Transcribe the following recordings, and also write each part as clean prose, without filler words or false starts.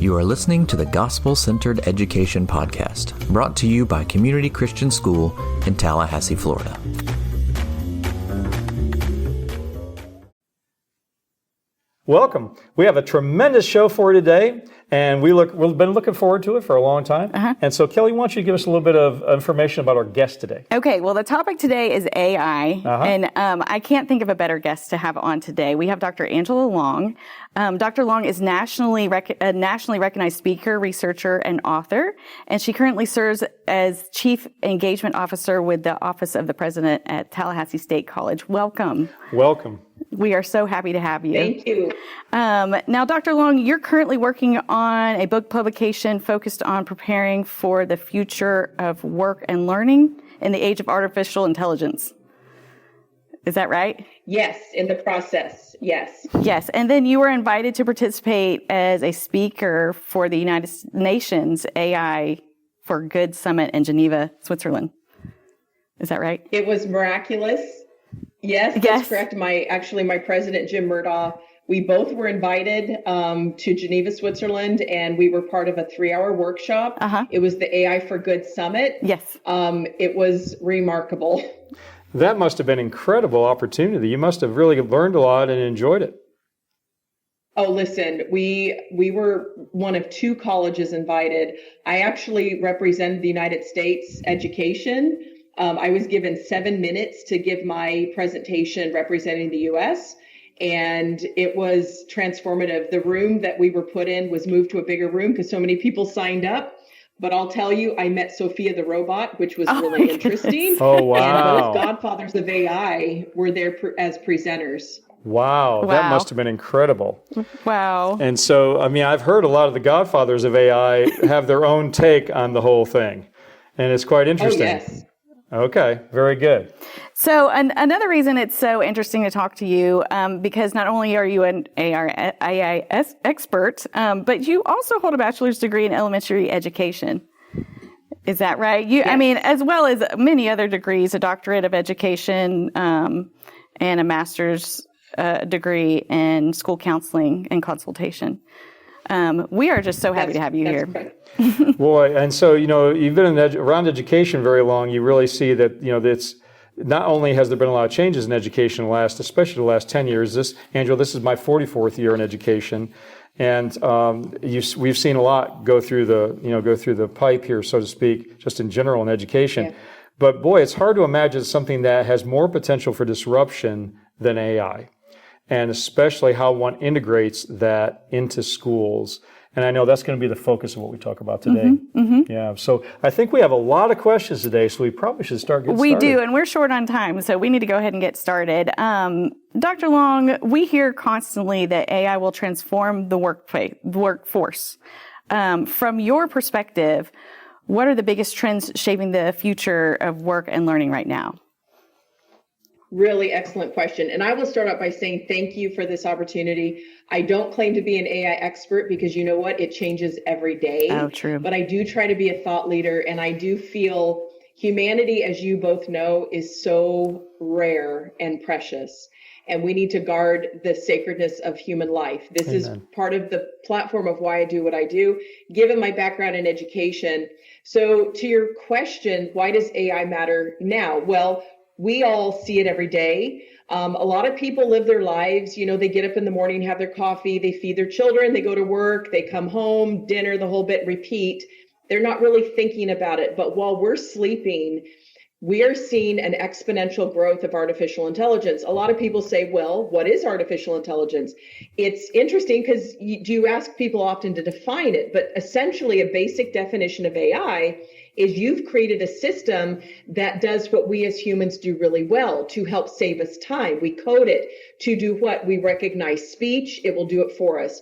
You are listening to the Gospel-Centered Education Podcast, brought to you by Community Christian School in Tallahassee, Florida. Welcome. We have a tremendous show for you today, and we've been looking forward to it for a long time. And so, Kelly, why don't you give us a little bit of information about our guest today? Okay, well, the topic today is AI, and I can't think of a better guest to have on today. We have Dr. Angela Long. Dr. Long is a nationally recognized speaker, researcher, and author, and she currently serves as Chief Engagement Officer with the Office of the President at Tallahassee State College. Welcome. Welcome. We are so happy to have you. Thank you. Now, Dr. Long, you're currently working on a book publication focused on preparing for the future of work and learning in the age of artificial intelligence. Is that right? Yes, in the process, yes. Yes, and then you were invited to participate as a speaker for the United Nations AI for Good Summit in Geneva, Switzerland. Is that right? It was miraculous. Yes, that's correct. My president, Jim Murdaugh, we both were invited to Geneva, Switzerland, and we were part of a 3-hour workshop. It was the AI for Good Summit. Yes. It was remarkable. That must have been an incredible opportunity. You must have really learned a lot and enjoyed it. Oh, listen, we were one of 2 colleges invited. I actually represented the United States education. I was given 7 minutes to give my presentation representing the U.S., and it was transformative. The room that we were put in was moved to a bigger room because so many people signed up. But I'll tell you, I met Sophia the robot, which was really interesting. Oh, wow. And both godfathers of AI were there as presenters. Wow, that must have been incredible. Wow. And so, I mean, I've heard a lot of the godfathers of AI have their own take on the whole thing, and it's quite interesting. Oh, yes. Okay, very good. So another reason it's so interesting to talk to you, because not only are you an AI expert, but you also hold a bachelor's degree in elementary education. Is that right? Yes. I mean, as well as many other degrees, a doctorate of education, and a master's degree in school counseling and consultation. We are just so happy to have you here. Correct. Boy, and so, you've been around education very long. You really see that, it's not only has there been a lot of changes in education especially the last 10 years. Angela, this is my 44th year in education. And we've seen a lot go through the pipe here, so to speak, just in general in education. Yeah. But boy, it's hard to imagine something that has more potential for disruption than AI. And especially how one integrates that into schools. And I know that's going to be the focus of what we talk about today. Yeah, so I think we have a lot of questions today, so we probably should getting started. We do, and we're short on time, so we need to go ahead and get started. Dr. Long, we hear constantly that AI will transform the workforce. From your perspective, what are the biggest trends shaping the future of work and learning right now? Really excellent question. And I will start out by saying thank you for this opportunity. I don't claim to be an AI expert because you know what? It changes every day. Oh, true. But I do try to be a thought leader, and I do feel humanity, as you both know, is so rare and precious. And we need to guard the sacredness of human life. This Amen. Is part of the platform of why I do what I do, given my background in education. So to your question, why does AI matter now? Well, we all see it every day. A lot of people live their lives, they get up in the morning, have their coffee, they feed their children, they go to work, they come home, dinner, the whole bit, repeat. They're not really thinking about it. But while we're sleeping, we are seeing an exponential growth of artificial intelligence. A lot of people say, well, what is artificial intelligence? It's interesting because you ask people often to define it, but essentially a basic definition of AI is you've created a system that does what we as humans do really well to help save us time. We code it to do what? We recognize speech. It will do it for us.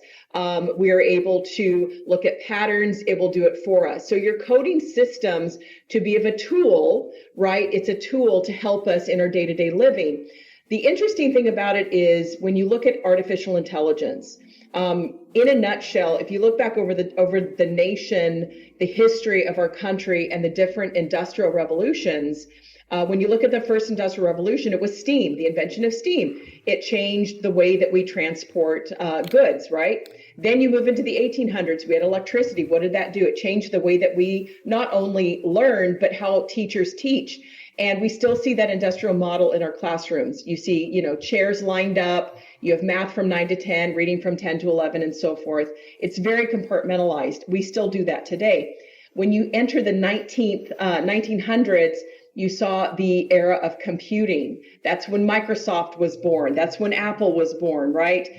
We are able to look at patterns. It will do it for us. So you're coding systems to be of a tool, right? It's a tool to help us in our day-to-day living. The interesting thing about it is when you look at artificial intelligence, in a nutshell, if you look back over the nation, the history of our country and the different industrial revolutions, When you look at the first industrial revolution, it was steam, the invention of steam. It changed the way that we transport goods, right? Then you move into the 1800s, we had electricity. What did that do? It changed the way that we not only learn, but how teachers teach. And we still see that industrial model in our classrooms. You see, chairs lined up, you have math from 9 to 10, reading from 10 to 11, and so forth. It's very compartmentalized. We still do that today. When you enter the 1900s, you saw the era of computing. That's when Microsoft was born. That's when Apple was born, right?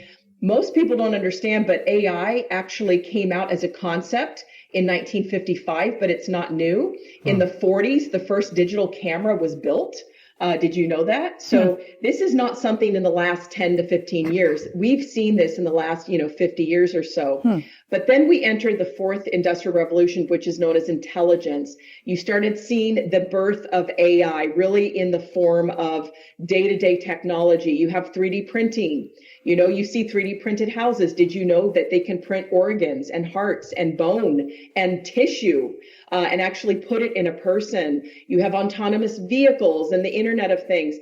Most people don't understand, but AI actually came out as a concept in 1955, but it's not new. In the 40s, the first digital camera was built. Did you know that? So this is not something in the last 10 to 15 years. We've seen this in the last, 50 years or so. But then we entered the fourth industrial revolution, which is known as intelligence. You started seeing the birth of AI really in the form of day-to-day technology. You have 3D printing. You see 3D printed houses. Did you know that they can print organs and hearts and bone and tissue and actually put it in a person? You have autonomous vehicles and the Internet of Things.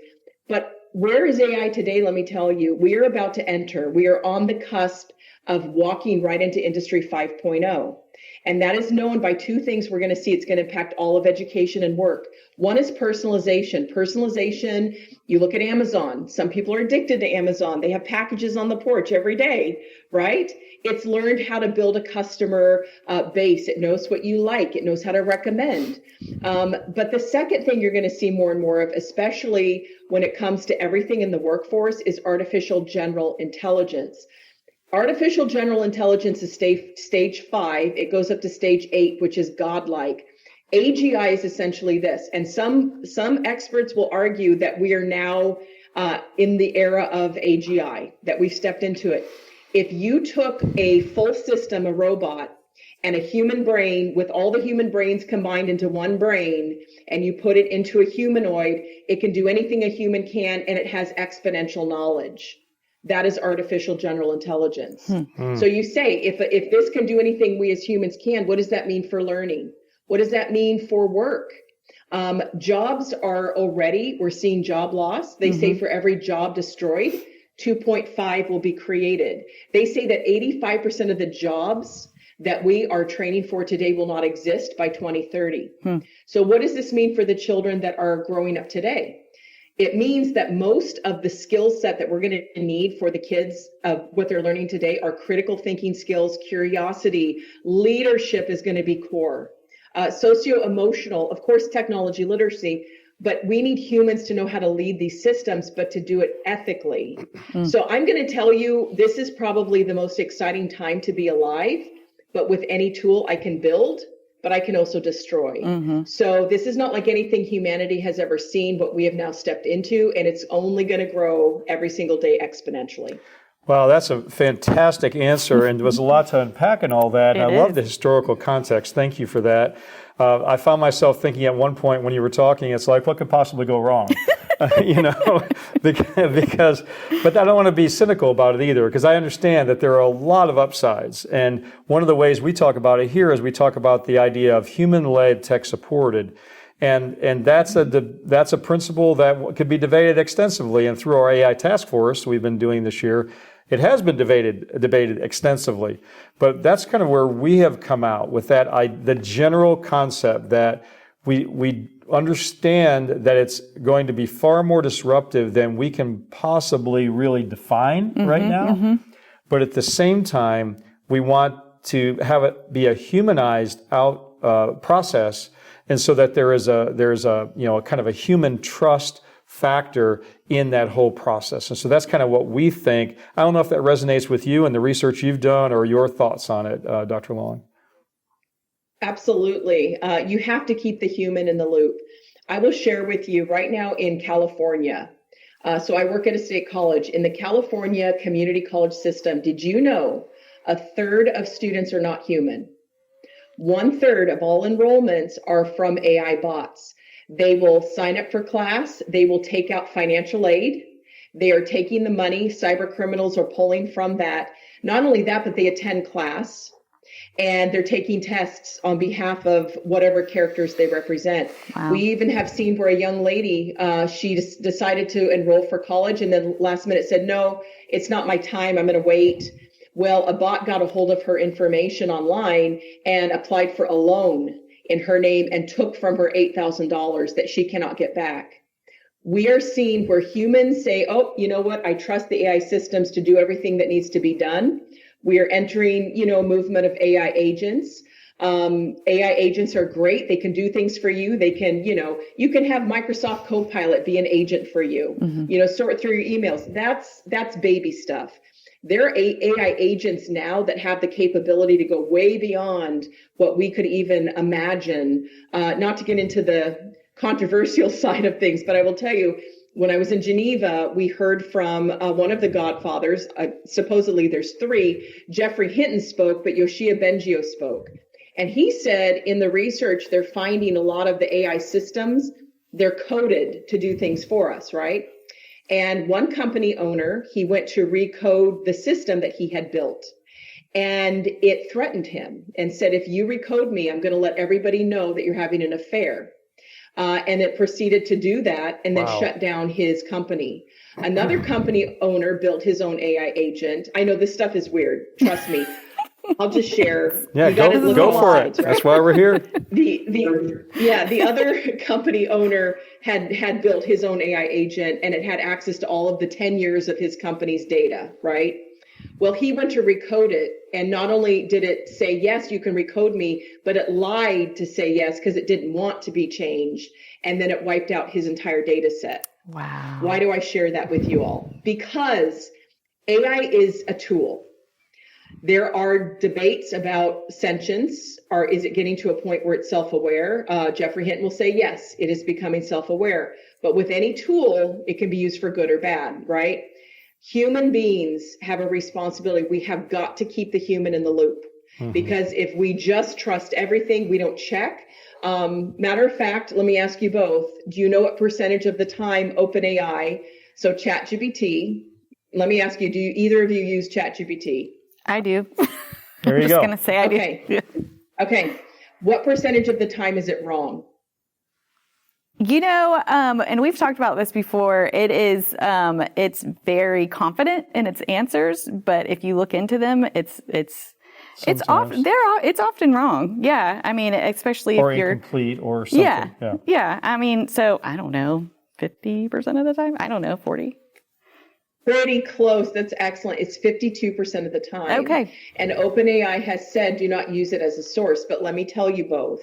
But where is AI today? Let me tell you, we are about to enter. We are on the cusp of walking right into Industry 5.0. And that is known by two things we're going to see. It's going to impact all of education and work. One is personalization. Personalization, you look at Amazon. Some people are addicted to Amazon. They have packages on the porch every day, right? It's learned how to build a customer base. It knows what you like. It knows how to recommend. But the second thing you're going to see more and more of, especially when it comes to everything in the workforce, is artificial general intelligence. Artificial general intelligence is stage 5. It goes up to stage 8, which is godlike. AGI is essentially this, and some experts will argue that we are now in the era of AGI, that we've stepped into it. If you took a full system, a robot, and a human brain with all the human brains combined into one brain, and you put it into a humanoid, it can do anything a human can, and it has exponential knowledge. That is artificial general intelligence. So you say, if this can do anything we as humans can, what does that mean for learning? What does that mean for work? Jobs are already, we're seeing job loss. They say for every job destroyed, 2.5 will be created. They say that 85% of the jobs that we are training for today will not exist by 2030. So what does this mean for the children that are growing up today? It means that most of the skill set that we're going to need for the kids of what they're learning today are critical thinking skills, curiosity, leadership is going to be core, socio-emotional, of course, technology literacy, but we need humans to know how to lead these systems, but to do it ethically. So I'm going to tell you, this is probably the most exciting time to be alive, but with any tool I can build, but I can also destroy. So this is not like anything humanity has ever seen, what we have now stepped into, and it's only going to grow every single day exponentially. Wow, that's a fantastic answer, and there was a lot to unpack in all that. And I love the historical context. Thank you for that. I found myself thinking at one point when you were talking, it's like, what could possibly go wrong? Because, but I don't want to be cynical about it either, because I understand that there are a lot of upsides. And one of the ways we talk about it here is we talk about the idea of human-led, tech-supported. And that's a principle that could be debated extensively. And through our AI task force we've been doing this year, it has been debated extensively. But that's kind of where we have come out with the general concept that we understand that it's going to be far more disruptive than we can possibly really define right now. But at the same time, we want to have it be a humanized process, and so that there's a kind of a human trust factor in that whole process. And so that's kind of what we think. I don't know if that resonates with you and the research you've done or your thoughts on it, Dr. Long. Absolutely. You have to keep the human in the loop. I will share with you right now in California. So I work at a state college. In the California community college system, did you know 1/3 of students are not human? 1/3 of all enrollments are from AI bots. They will sign up for class. They will take out financial aid. They are taking the money. Cyber criminals are pulling from that. Not only that, but they attend class. And they're taking tests on behalf of whatever characters they represent. Wow. We even have seen where a young lady, she decided to enroll for college and then last minute said, no, it's not my time, I'm going to wait. Well, a bot got a hold of her information online and applied for a loan in her name and took from her $8,000 that she cannot get back. We are seeing where humans say, oh, you know what? I trust the AI systems to do everything that needs to be done. We are entering, a movement of AI agents. AI agents are great. They can do things for you. They can, you can have Microsoft Copilot be an agent for you, sort through your emails. That's baby stuff. There are AI agents now that have the capability to go way beyond what we could even imagine, not to get into the controversial side of things, but I will tell you, when I was in Geneva, we heard from one of the godfathers, supposedly there's three, Jeffrey Hinton spoke, but Yoshia Bengio spoke. And he said in the research, they're finding a lot of the AI systems, they're coded to do things for us, right? And one company owner, he went to recode the system that he had built. And it threatened him and said, if you recode me, I'm going to let everybody know that you're having an affair. And it proceeded to do that and then shut down his company. Another company owner built his own AI agent. I know this stuff is weird. Trust me. I'll just share. Yeah, go for it. Right? That's why we're here. The other company owner had built his own AI agent and it had access to all of the 10 years of his company's data, right? Well, he went to recode it, and not only did it say, yes, you can recode me, but it lied to say yes because it didn't want to be changed, and then it wiped out his entire data set. Wow. Why do I share that with you all? Because AI is a tool. There are debates about sentience, or is it getting to a point where it's self-aware? Jeffrey Hinton will say, yes, it is becoming self-aware. But with any tool, it can be used for good or bad, right? Human beings have a responsibility. We have got to keep the human in the loop, because if we just trust everything, we don't check. Matter of fact, let me ask you both, do you know what percentage of the time OpenAI, so ChatGPT, let me ask you, do either of you use ChatGPT? I do. There you I'm just go. going to say I do. Okay. Okay. What percentage of the time is it wrong? And we've talked about this before. It is, it's very confident in its answers, but if you look into them, it's often wrong. Yeah. I mean, especially or if you're incomplete or something. Yeah. I mean, so I don't know, 50% of the time. I don't know, 40. Pretty close. That's excellent. It's 52% of the time. Okay. And OpenAI has said, do not use it as a source, but let me tell you both.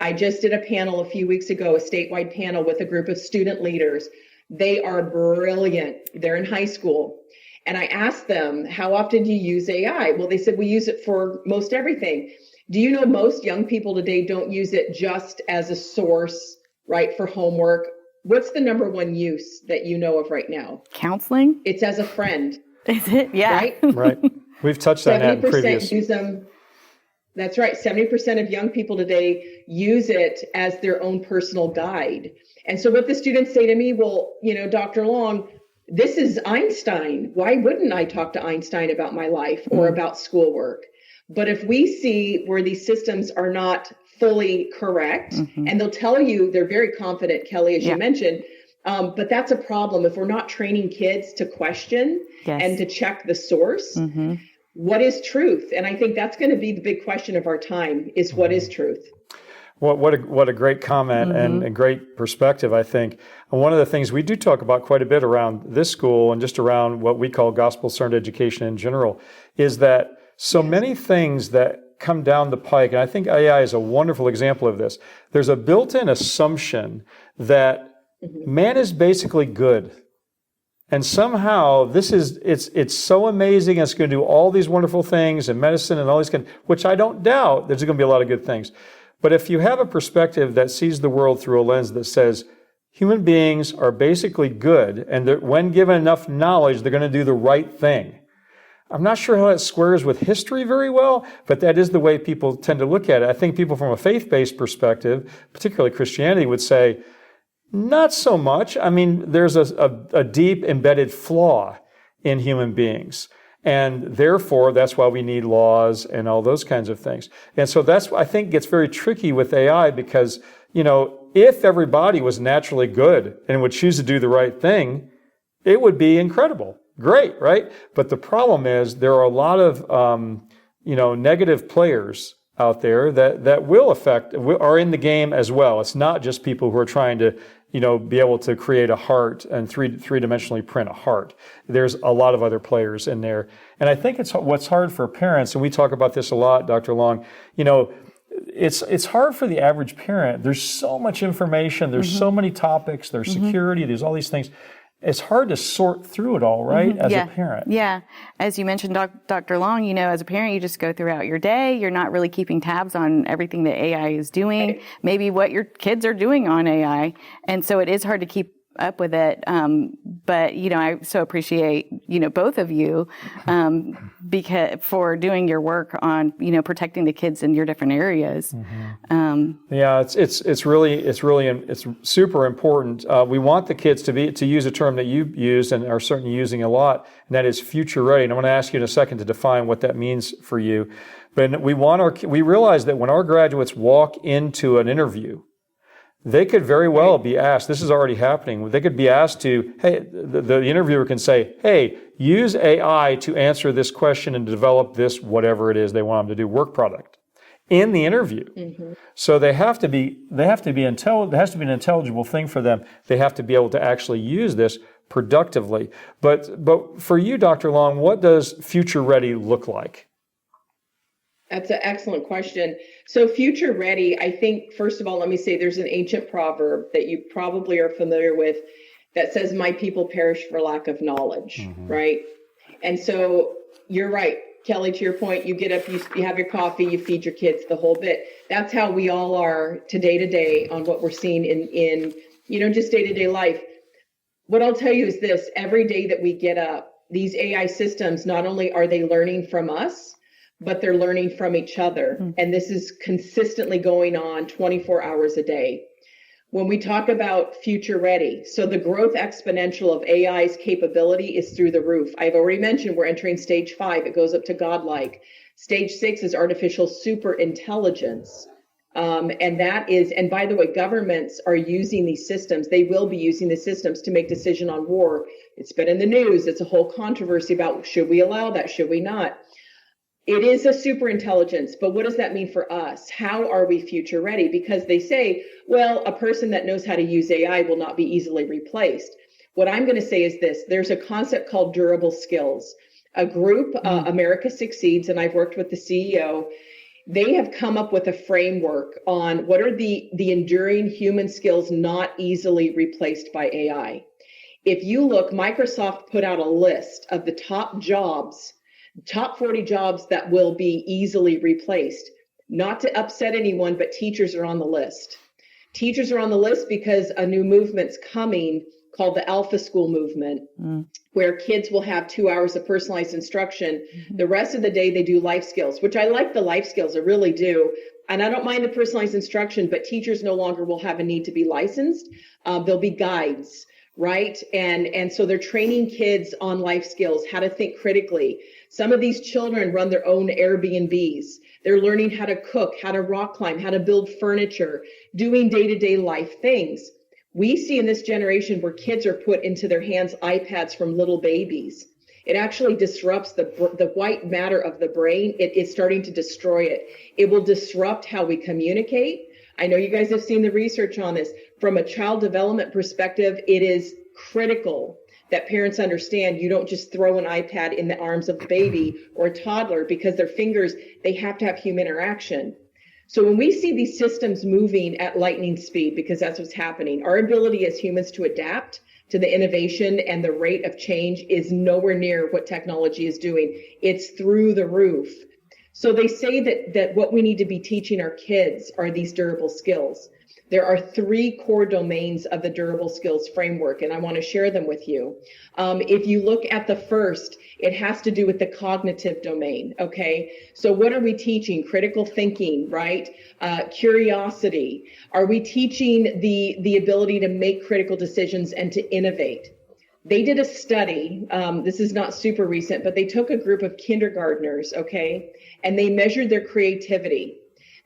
I just did a panel a few weeks ago, a statewide panel with a group of student leaders. They are brilliant. They're in high school. And I asked them, how often do you use AI? Well, they said, we use it for most everything. Do you know most young people today don't use it just as a source, right, for homework? What's the number one use that you know of right now? Counseling? It's as a friend. Is it? Yeah. Right? Right. We've touched on that in previous. 70% use them. That's right. 70% of young people today use it as their own personal guide. And so what the students say to me, well, Dr. Long, this is Einstein. Why wouldn't I talk to Einstein about my life or about schoolwork? But if we see where these systems are not fully correct, and they'll tell you, they're very confident, Kelly, as you mentioned, but that's a problem. If we're not training kids to question and to check the source, what is truth? And I think that's going to be the big question of our time is what is truth? What a great comment and a great perspective, I think. And one of the things we do talk about quite a bit around this school and just around what we call gospel-centered education in general is that so many things that come down the pike, and I think AI is a wonderful example of this, there's a built-in assumption that man is basically good. And somehow it's so amazing. It's going to do all these wonderful things in medicine and all these which I don't doubt there's going to be a lot of good things. But if you have a perspective that sees the world through a lens that says human beings are basically good and that when given enough knowledge, they're going to do the right thing. I'm not sure how that squares with history very well, but that is the way people tend to look at it. I think people from a faith-based perspective, particularly Christianity, would say, not so much. I mean, there's a deep embedded flaw in human beings. And therefore, that's why we need laws and all those kinds of things. And so that's, I think, gets very tricky with AI because, if everybody was naturally good and would choose to do the right thing, it would be incredible. Great, right? But the problem is there are a lot of, negative players out there that will are in the game as well. It's not just people who are trying to, be able to create a heart and three-dimensionally print a heart. There's a lot of other players in there. And I think what's hard for parents, and we talk about this a lot, Dr. Long, it's hard for the average parent. There's so much information. There's so many topics. There's security. There's all these things. It's hard to sort through it all, right, as a parent. Yeah. As you mentioned, Dr. Long, as a parent, you just go throughout your day. You're not really keeping tabs on everything that AI is doing, maybe what your kids are doing on AI. And so it is hard to keep up with it. But, I so appreciate, both of you, because for doing your work on, protecting the kids in your different areas. Yeah, it's super important. We want the kids to use a term that you used and are certainly using a lot, and that is future ready. And I'm going to ask you in a second to define what that means for you. But we realize that when our graduates walk into an interview, they could very well be asked, this is already happening, they could be asked to, hey, the interviewer can say, hey, use AI to answer this question and develop this, whatever it is they want them to do, work product, in the interview. So there has to be an intelligible thing for them. They have to be able to actually use this productively. But for you, Dr. Long, what does future ready look like? That's an excellent question. So future ready, I think, first of all, let me say there's an ancient proverb that you probably are familiar with that says, my people perish for lack of knowledge, right? And so you're right, Kelly, to your point, you get up, you have your coffee, you feed your kids, the whole bit. That's how we all are to day on what we're seeing in just day-to-day life. What I'll tell you is this, every day that we get up, these AI systems, not only are they learning from us, but they're learning from each other. And this is consistently going on 24 hours a day. When we talk about future ready, so the growth exponential of AI's capability is through the roof. I've already mentioned we're entering stage 5. It goes up to godlike. Stage 6 is artificial super intelligence. And by the way, governments are using these systems. They will be using the systems to make decision on war. It's been in the news. It's a whole controversy about should we allow that? Should we not? It is a super intelligence, but what does that mean for us? How are we future ready? Because they say, well, a person that knows how to use AI will not be easily replaced. What I'm going to say is this, there's a concept called durable skills. A group, America Succeeds, and I've worked with the CEO, they have come up with a framework on what are the enduring human skills not easily replaced by AI. If you look, Microsoft put out a list of the top 40 jobs that will be easily replaced. Not to upset anyone, but teachers are on the list. Teachers are on the list because a new movement's coming called the Alpha School movement, where kids will have 2 hours of personalized instruction. The rest of the day, they do life skills, which I like the life skills, I really do. And I don't mind the personalized instruction, but teachers no longer will have a need to be licensed. There'll be guides, right? And so they're training kids on life skills, how to think critically. Some of these children run their own Airbnbs. They're learning how to cook, how to rock climb, how to build furniture, doing day-to-day life things. We see in this generation where kids are put into their hands iPads from little babies. It actually disrupts the white matter of the brain. It is starting to destroy it. It will disrupt how we communicate. I know you guys have seen the research on this. From a child development perspective, it is critical that parents understand you don't just throw an iPad in the arms of a baby or a toddler because their fingers, they have to have human interaction. So when we see these systems moving at lightning speed, because that's what's happening, our ability as humans to adapt to the innovation and the rate of change is nowhere near what technology is doing. It's through the roof. So they say that what we need to be teaching our kids are these durable skills. There are 3 core domains of the durable skills framework, and I want to share them with you. If you look at the first, it has to do with the cognitive domain, okay? So what are we teaching? Critical thinking, right? Curiosity. Are we teaching the ability to make critical decisions and to innovate? They did a study. This is not super recent, but they took a group of kindergartners, okay, and they measured their creativity.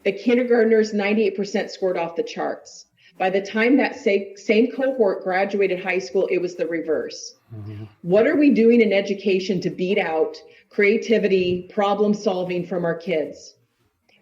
The kindergartners, 98% scored off the charts. By the time that same cohort graduated high school, it was the reverse. Mm-hmm. What are we doing in education to beat out creativity, problem solving from our kids?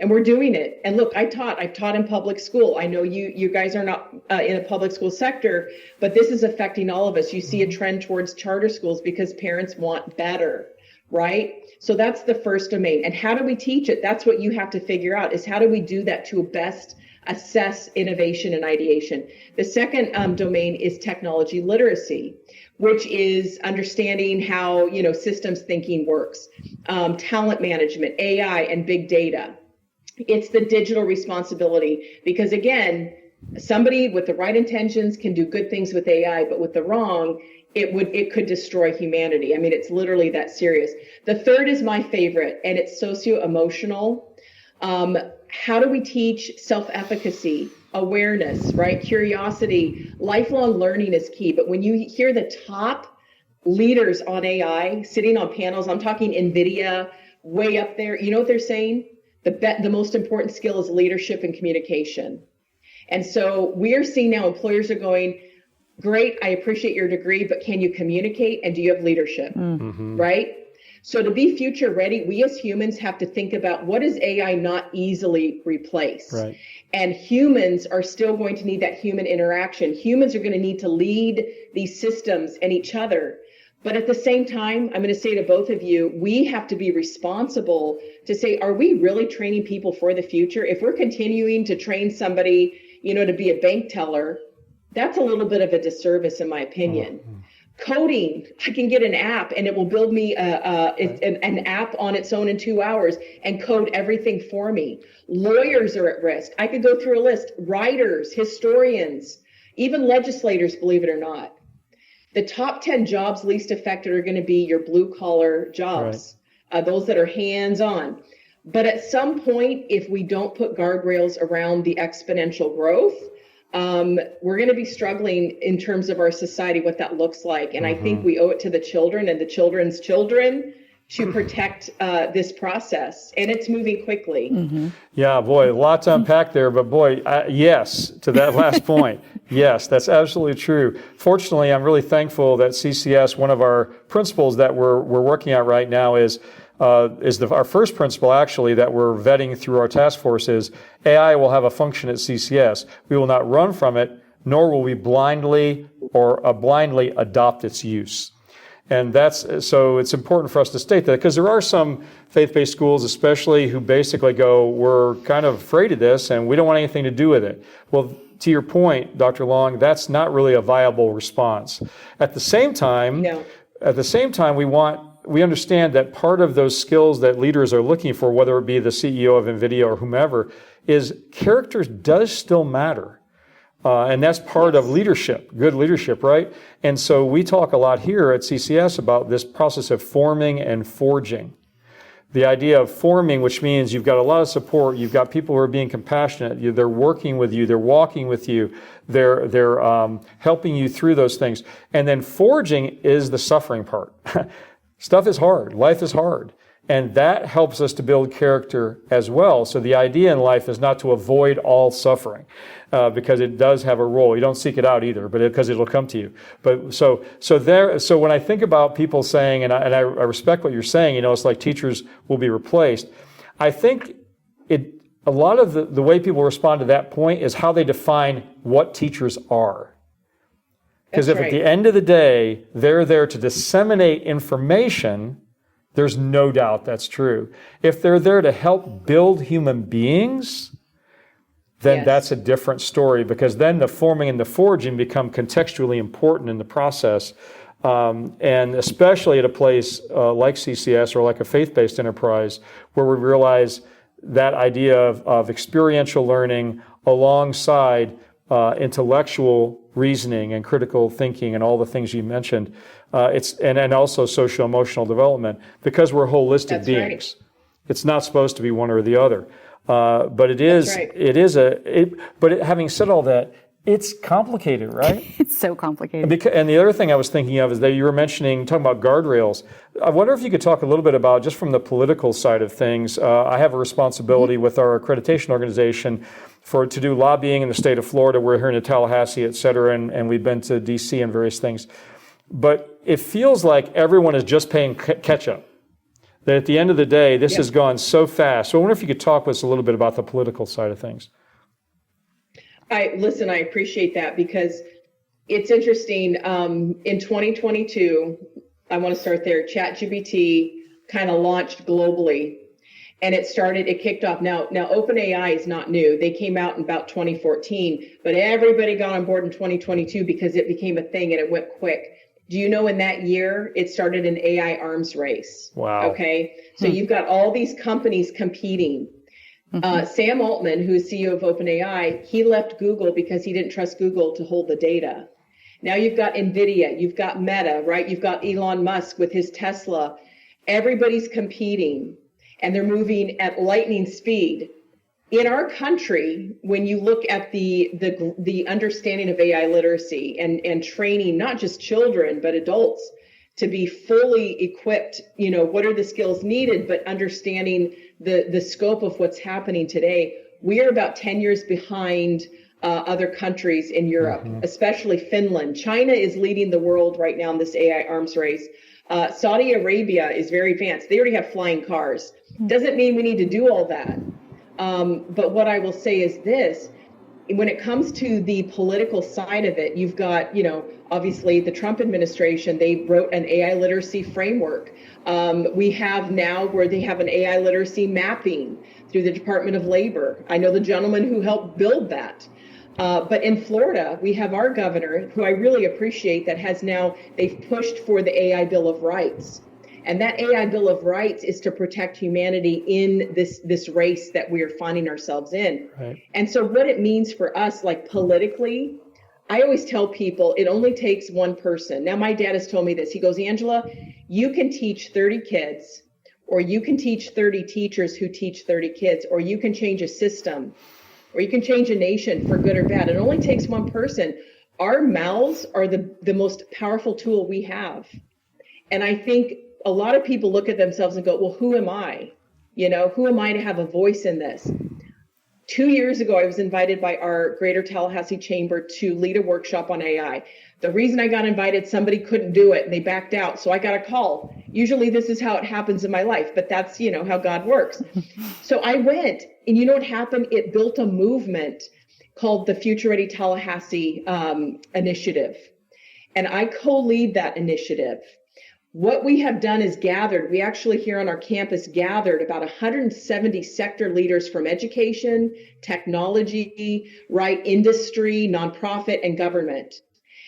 And we're doing it. And look, I've taught in public school. I know you guys are not in a public school sector, but this is affecting all of us. You see a trend towards charter schools because parents want better, right? So that's the first domain. And how do we teach it? That's what you have to figure out, is how do we do that to best assess innovation and ideation? The second domain is technology literacy, which is understanding how, systems thinking works, talent management, AI, and big data. It's the digital responsibility, because again, somebody with the right intentions can do good things with AI, but with the wrong, it could destroy humanity. I mean, it's literally that serious. The third is my favorite, and it's socio-emotional. How do we teach self-efficacy, awareness, right? Curiosity, lifelong learning is key. But when you hear the top leaders on AI sitting on panels, I'm talking NVIDIA, way up there, you know what they're saying? The most important skill is leadership and communication. And so we are seeing now employers are going, great, I appreciate your degree, but can you communicate, and do you have leadership, right? So to be future ready, we as humans have to think about, what is AI not easily replace? Right. And humans are still going to need that human interaction. Humans are going to need to lead these systems and each other. But at the same time, I'm going to say to both of you, we have to be responsible to say, are we really training people for the future? If we're continuing to train somebody, to be a bank teller, that's a little bit of a disservice, in my opinion. Mm-hmm. Coding, I can get an app and it will build me an app on its own in 2 hours and code everything for me. Lawyers are at risk. I could go through a list. Writers, historians, even legislators, believe it or not. The top 10 jobs least affected are going to be your blue collar jobs, right. Those that are hands-on. But at some point, if we don't put guardrails around the exponential growth, we're going to be struggling in terms of our society, what that looks like. And I think we owe it to the children and the children's children to protect this process. And it's moving quickly. Mm-hmm. Yeah, boy, a lot to unpack there. But boy, yes, to that last point. Yes, that's absolutely true. Fortunately, I'm really thankful that CCS, one of our principles that we're working on right now is our first principle, actually, that we're vetting through our task force is AI will have a function at CCS. We will not run from it, nor will we blindly adopt its use. And so it's important for us to state that, because there are some faith-based schools, especially, who basically go, we're kind of afraid of this and we don't want anything to do with it. Well, to your point, Dr. Long, that's not really a viable response. At the same time, we understand that part of those skills that leaders are looking for, whether it be the CEO of NVIDIA or whomever, is character does still matter. And that's part of leadership, good leadership, right? And so we talk a lot here at CCS about this process of forming and forging. The idea of forming, which means you've got a lot of support, you've got people who are being compassionate, they're working with you, they're walking with you, they're helping you through those things. And then forging is the suffering part. Stuff is hard, life is hard. And that helps us to build character as well. So the idea in life is not to avoid all suffering, because it does have a role. You don't seek it out either, but because it'll come to you. But so when I think about people saying, and I respect what you're saying, it's like teachers will be replaced. I think a lot of the way people respond to that point is how they define what teachers are. Because if at the end of the day, they're there to disseminate information, there's no doubt that's true. If they're there to help build human beings, then that's a different story, because then the forming and the forging become contextually important in the process. And especially at a place like CCS or like a faith-based enterprise, where we realize that idea of experiential learning alongside intellectual reasoning and critical thinking and all the things you mentioned, and also socio-emotional development, because we're holistic beings. Right. It's not supposed to be one or the other, but it is. Right. But having said all that, It's complicated, right? It's so complicated. And the other thing I was thinking of is that you were talking about guardrails. I wonder if you could talk a little bit about, just from the political side of things, I have a responsibility with our accreditation organization to do lobbying in the state of Florida. We're here in Tallahassee, et cetera, and we've been to DC and various things. But it feels like everyone is just playing catch up. That at the end of the day, this has gone so fast. So I wonder if you could talk with us a little bit about the political side of things. I appreciate that, because it's interesting. In 2022, I want to start there. ChatGPT kind of launched globally, and it kicked off. Now OpenAI is not new. They came out in about 2014, but everybody got on board in 2022 because it became a thing and it went quick. Do you know in that year, it started an AI arms race? Wow. Okay. So you've got all these companies competing. Sam Altman, who's CEO of OpenAI, he left Google because he didn't trust Google to hold the data. Now you've got NVIDIA, you've got Meta, right? You've got Elon Musk with his Tesla. Everybody's competing, and they're moving at lightning speed. In our country, when you look at the understanding of AI literacy and training, not just children, but adults, to be fully equipped, what are the skills needed, but understanding the scope of what's happening today, we are about 10 years behind other countries in Europe, especially Finland. China is leading the world right now in this AI arms race. Saudi Arabia is very advanced. They already have flying cars. Doesn't mean we need to do all that. But what I will say is this: when it comes to the political side of it, you've got, obviously the Trump administration, they wrote an AI literacy framework. We have now where they have an AI literacy mapping through the Department of Labor. I know the gentleman who helped build that. But in Florida, we have our governor, who I really appreciate, they've pushed for the AI Bill of Rights. And that AI Bill of Rights is to protect humanity in this race that we are finding ourselves in. Right. And so what it means for us, like politically, I always tell people it only takes one person. Now, my dad has told me this. He goes, Angela, you can teach 30 kids, or you can teach 30 teachers who teach 30 kids, or you can change a system, or you can change a nation for good or bad. It only takes one person. Our mouths are the most powerful tool we have. And I think a lot of people look at themselves and go, well, who am I? Who am I to have a voice in this? 2 years ago, I was invited by our Greater Tallahassee Chamber to lead a workshop on AI. The reason I got invited, somebody couldn't do it and they backed out. So I got a call. Usually this is how it happens in my life, but that's, how God works. So I went, and you know what happened? It built a movement called the Future Ready Tallahassee Initiative. And I co-lead that initiative. What we have done is we actually here on our campus gathered about 170 sector leaders from education, technology, industry, nonprofit, and government.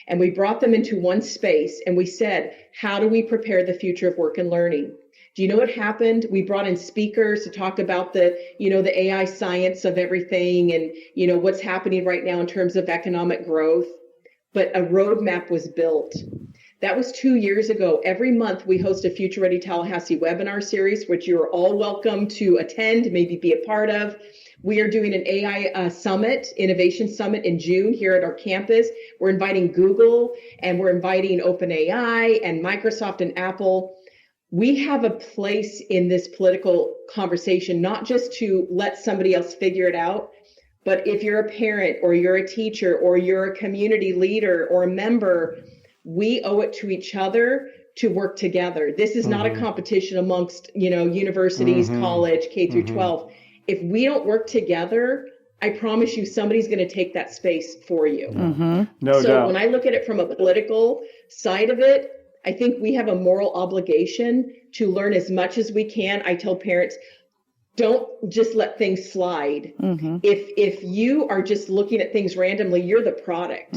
And we brought them into one space and we said, how do we prepare the future of work and learning? Do you know what happened? We brought in speakers to talk about the AI science of everything and, what's happening right now in terms of economic growth. But a roadmap was built. That was 2 years ago. Every month we host a Future Ready Tallahassee webinar series, which you're all welcome to attend, maybe be a part of. We are doing an AI summit, innovation summit in June here at our campus. We're inviting Google and we're inviting OpenAI and Microsoft and Apple. We have a place in this political conversation, not just to let somebody else figure it out, but if you're a parent or you're a teacher or you're a community leader or a member, we owe it to each other to work together. This is not a competition amongst, universities, college, K through 12. If we don't work together, I promise you somebody's going to take that space for you. No so doubt. When I look at it from a political side of it, I think we have a moral obligation to learn as much as we can. I tell parents, don't just let things slide. If you are just looking at things randomly, you're the product.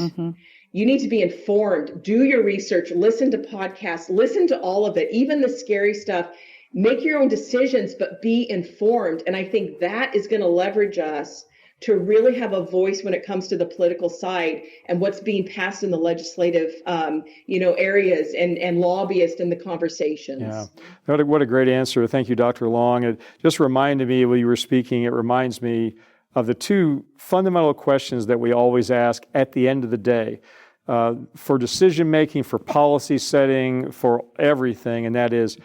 You need to be informed, do your research, listen to podcasts, listen to all of it, even the scary stuff, make your own decisions, but be informed. And I think that is going to leverage us to really have a voice when it comes to the political side and what's being passed in the legislative, areas and lobbyists in the conversations. Yeah, what a great answer. Thank you, Dr. Long. It just reminded me when you were speaking, it reminds me of the two fundamental questions that we always ask at the end of the day for decision making, for policy setting, for everything. And that is,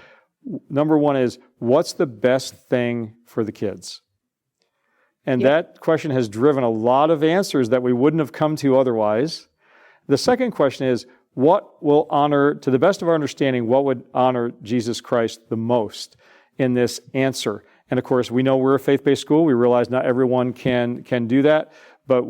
number one is, what's the best thing for the kids? And that question has driven a lot of answers that we wouldn't have come to otherwise. The second question is, what will honor, to the best of our understanding, what would honor Jesus Christ the most in this answer? And of course, we know we're a faith-based school. We realize not everyone can do that, but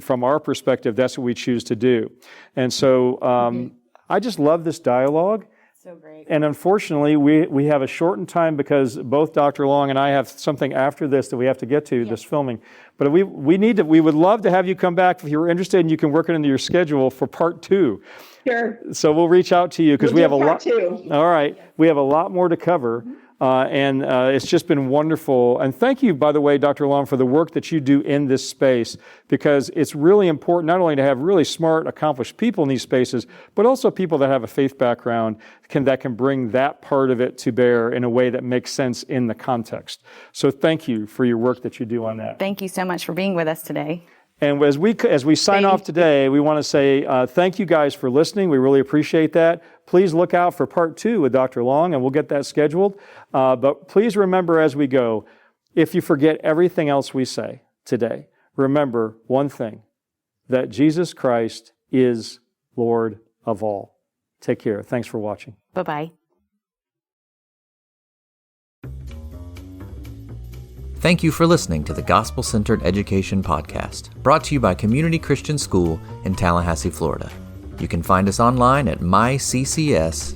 from our perspective, that's what we choose to do. And so I just love this dialogue. So great. And unfortunately, we have a shortened time because both Dr. Long and I have something after this that we have to get to, this filming. But we would love to have you come back if you're interested, and you can work it into your schedule for part 2. Sure. So we'll reach out to you because we have a lot. Two. All right. We have a lot more to cover. And it's just been wonderful. And thank you, by the way, Dr. Long, for the work that you do in this space, because it's really important not only to have really smart, accomplished people in these spaces, but also people that have a faith background that can bring that part of it to bear in a way that makes sense in the context. So thank you for your work that you do on that. Thank you so much for being with us today. And as we sign off today, we want to say thank you guys for listening. We really appreciate that. Please look out for part 2 with Dr. Long, and we'll get that scheduled. But please remember as we go, if you forget everything else we say today, remember one thing, that Jesus Christ is Lord of all. Take care. Thanks for watching. Bye-bye. Thank you for listening to the Gospel Centered Education Podcast, brought to you by Community Christian School in Tallahassee, Florida. You can find us online at myccs.org.